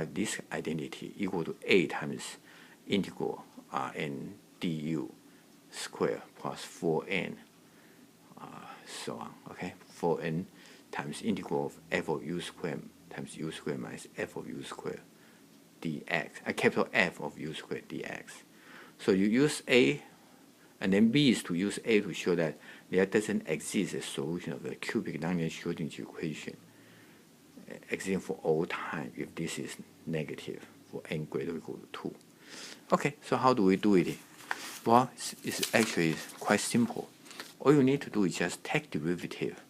this identity equal to a times integral Rn du square plus 4n, so on. Okay, 4n times integral of f of u squared times u squared minus f of u squared dx, a capital F of u squared dx. So you use A, and then B is to use A to show that there doesn't exist a solution of the cubic nonlinear Schrodinger equation existing for all time if this is negative for n greater or equal to 2. Okay, so how do we do it? Well, it's actually quite simple. All you need to do is just take derivative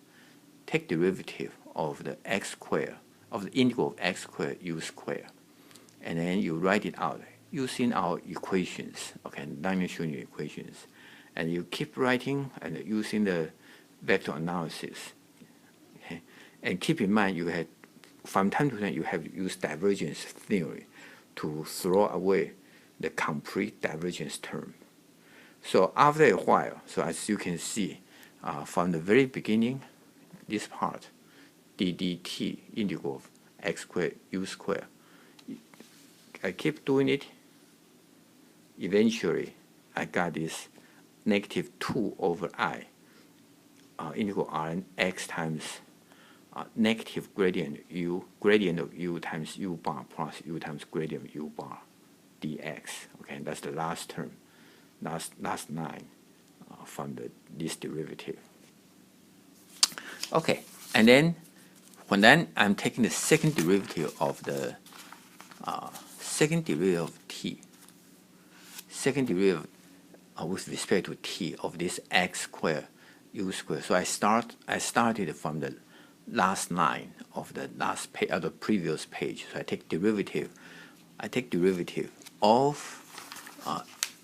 of the x squared, of the integral of x squared u squared, and then you write it out using our equations, okay, nonlinear Schrodinger equations, and you keep writing and using the vector analysis. Okay, and keep in mind you have from time to time you have to use divergence theory to throw away the complete divergence term. So after a while, so as you can see from the very beginning, this part, d dt integral of x squared u squared, I keep doing it. Eventually, I got this negative 2 over I integral Rn x times negative gradient of u times u bar plus u times gradient of u bar dx. Okay, that's the last term, last line from this derivative. Okay, and then when I'm taking the second derivative of the of t, second derivative with respect to t of this x squared u squared. So I started from the last line of the last page of the previous page. So I take derivative of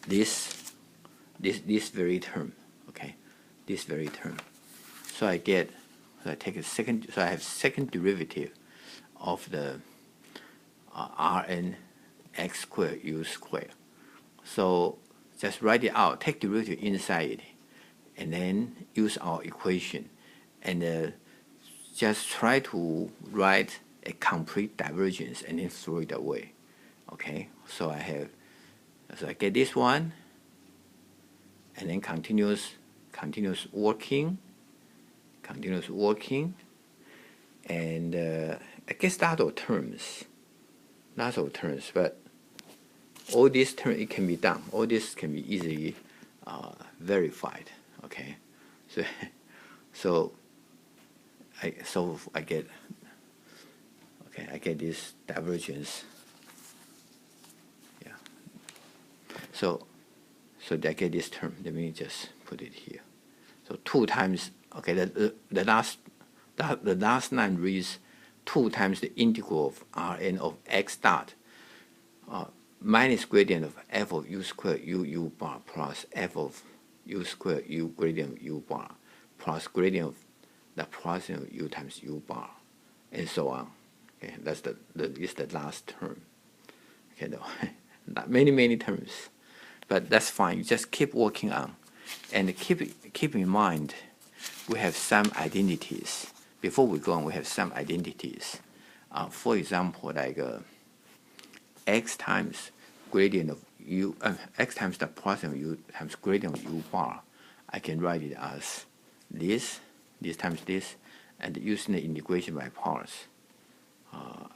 this very term. Okay, this very term. So I take a second. So I have second derivative of the Rn x squared u squared. So just write it out, take derivative inside it, and then use our equation, and just try to write a complete divergence and then throw it away. Okay, so I get this one, and then continuous working, and I guess that's all terms, but all these terms, it can be done. All this can be easily verified. Okay, so I get this divergence. Yeah. So I get this term. Let me just put it here. So 2 times. Okay, the last line reads 2 times the integral of Rn of x dot minus gradient of f of u squared u bar plus f of u squared u gradient of u bar plus gradient of the Laplacian of u times u bar, and so on. Okay, that's the last term. Okay, not many terms, but that's fine. You just keep working on, and keep in mind we have some identities. Before we go on, we have some identities. For example, like x times gradient of u, x times the Laplacian of u times gradient of u bar. I can write it as this times this, and using the integration by parts,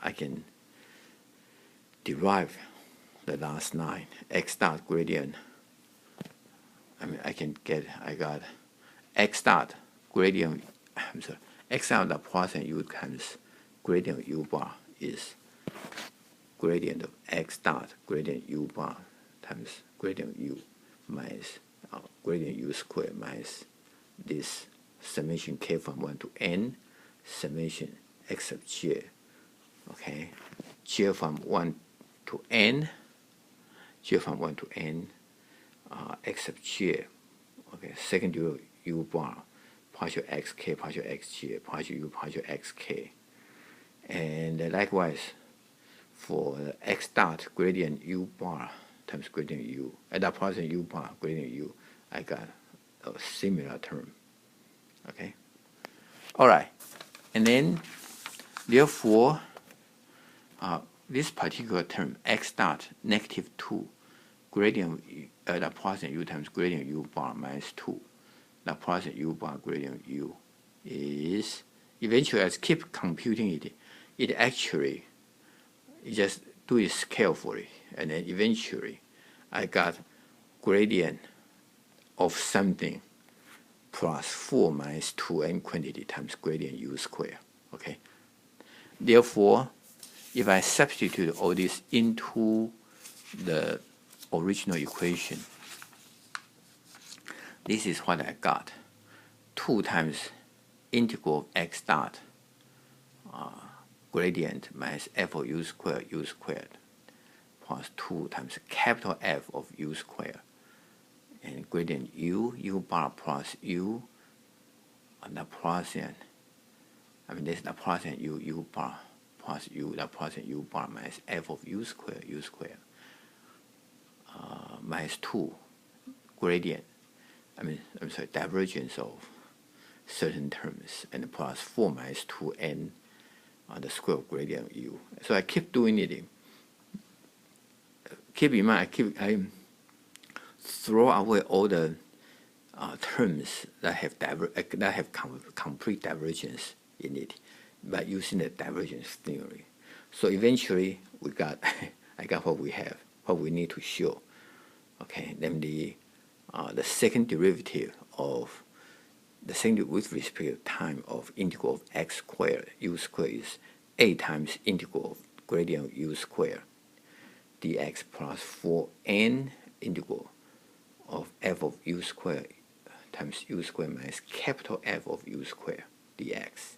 I can derive the last line, x dot gradient. I got x dot gradient, x dot Laplacian u times gradient of u bar is gradient of x dot gradient u bar times gradient u minus gradient u squared minus this summation k from 1 to n, summation x sub j. Okay, j from 1 to n, x sub j. Okay, second derivative u bar, partial xk, partial xj, partial u, partial xk. And likewise for x dot gradient u bar times gradient u, at that Laplacian u bar gradient u, I got a similar term. Okay, all right, and then therefore this particular term, x dot negative 2, gradient Laplacian u times gradient u bar minus 2, Laplacian u bar gradient u is, eventually as keep computing it, it actually, you just do it carefully, and then eventually I got gradient of something plus 4 minus 2n quantity times gradient u squared. Okay. Therefore, if I substitute all this into the original equation, this is what I got. 2 times integral of x dot gradient minus f of u squared plus 2 times capital F of u squared, and gradient u bar plus u Laplacian, this Laplacian u bar plus u Laplacian u bar minus f of u squared minus 2 gradient, divergence of certain terms, and plus 4 minus 2n the square of gradient u. So I keep doing it. Keep in mind, I throw away all the terms that have complete divergence in it by using the divergence theory. So eventually we got I got what we have, what we need to show. Okay, then the second derivative of with respect to time of integral of x squared u squared is a times integral of gradient u squared dx plus 4n integral of f of u squared times u squared minus capital F of u squared dx.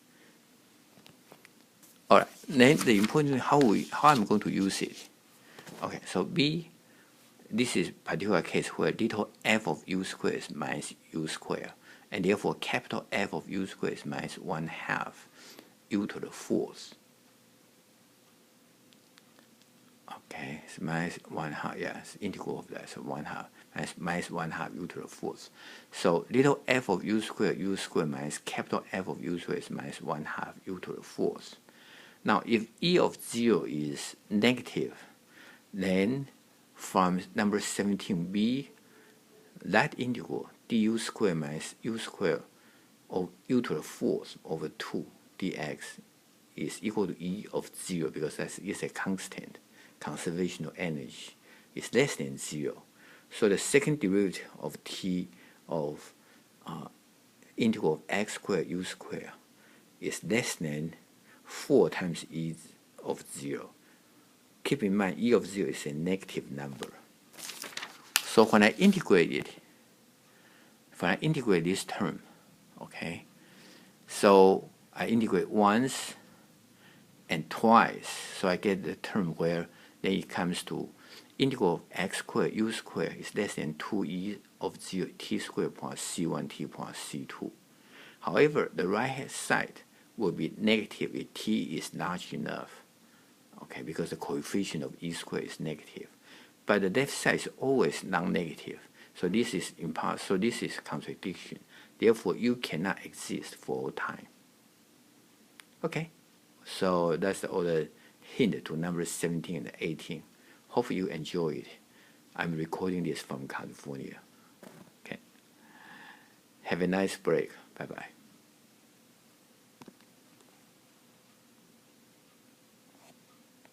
All right. Then the important thing, how I'm going to use it. Okay. So B, this is particular case where little f of u squared is minus u squared, and therefore capital F of u squared is minus 1/2 u to the 4th. Okay, it's minus 1/2. Yes, integral of that, so 1/2 minus 1/2 u to the 4th. So little f of u squared minus capital F of u squared is minus 1/2 u to the 4th. Now, if e of 0 is negative, then from number 17b, that integral du squared minus u squared of u to the 4th over 2 dx is equal to e of 0, because that is a constant. Conservation of energy is less than 0. So the second derivative of t of integral of x squared u squared is less than 4 times e of 0. Keep in mind, e of 0 is a negative number. So when I integrate this term, okay, so I integrate once and twice, so I get the term where then it comes to integral of x squared u squared is less than 2e of 0 t squared plus c1t plus c2. However, the right hand side will be negative if t is large enough, okay, because the coefficient of e squared is negative. But the left side is always non-negative, so this is impossible. So this is contradiction. Therefore, u cannot exist for all time. Okay, so that's all the hint to numbers 17 and 18. Hope you enjoy it. I'm recording this from California. Okay. Have a nice break. Bye-bye.